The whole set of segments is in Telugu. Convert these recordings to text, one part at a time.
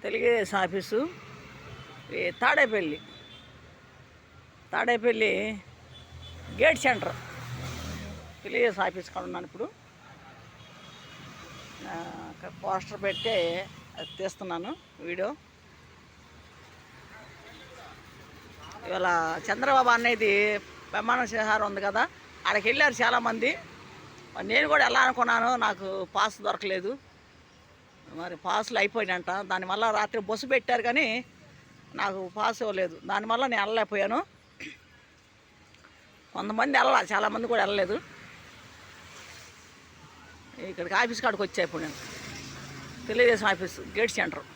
తెలుగుదేశం ఆఫీసు ఈ Tadepalli gate centre Telugu Desam office కాడ ఉన్నాను ఇప్పుడు. పోస్టర్ పెట్టి అది తీస్తున్నాను వీడియో. ఇవాళ చంద్రబాబు అనేది ప్రమాణ స్వీకారం ఉంది కదా, ఆడికి వెళ్ళారు చాలామంది. నేను కూడా వెళ్ళాలనుకున్నాను, నాకు పాస్ దొరకలేదు. మరి పాసులు అయిపోయినంట. దానివల్ల రాత్రి బస్సు పెట్టారు కానీ నాకు పాస్ ఇవ్వలేదు. దానివల్ల నేను వెళ్ళలేకపోయాను. కొంతమంది వెళ్ళాలి, చాలామంది కూడా వెళ్ళలేదు. ఇక్కడికి ఆఫీస్ కాడికి వచ్చా ఇప్పుడు నేను. Telugu Desam office gate centre.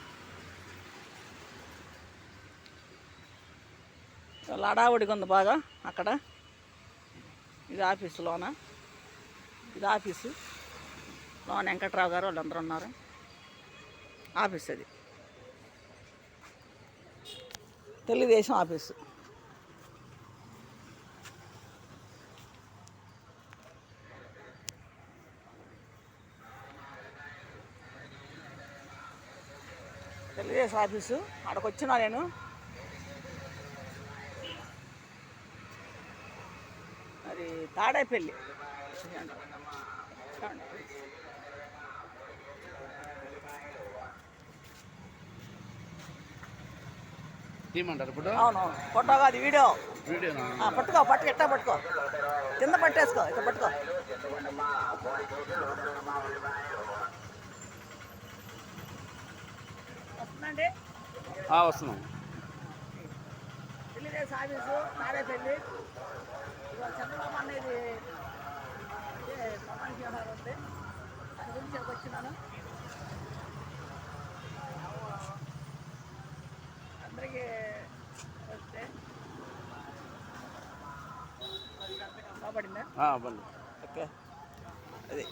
లడావుడిగా ఉంది బాగా అక్కడ. ఇది ఆఫీసులోన, ఇది ఆఫీసు లోన వెంకట్రావు గారు వాళ్ళందరూ ఉన్నారు. ఆఫీస్ అది తెలుగుదేశం ఆఫీసు. తెలుగుదేశం ఆఫీసు అక్కడికి వచ్చినా నేను. మరి తాడేపల్లి తీయమంటారు ఇప్పుడు? అవునవును, ఫోటో కాదు వీడియో. పట్టుకో, ఎట్టా పట్టుకో, కింద పట్టేసుకో, ఇట్లా పట్టుకో. వస్తుందండి, వస్తున్నాం. తెలుగుదేశం ఆఫీసు తాడేపల్లి. చంద్రబాబు అనేది ప్రమాణ స్వీకారం ఉంది, దాని గురించి వచ్చినాను. అందరికీ వస్తే బాగుపడిందా? ఓకే, అది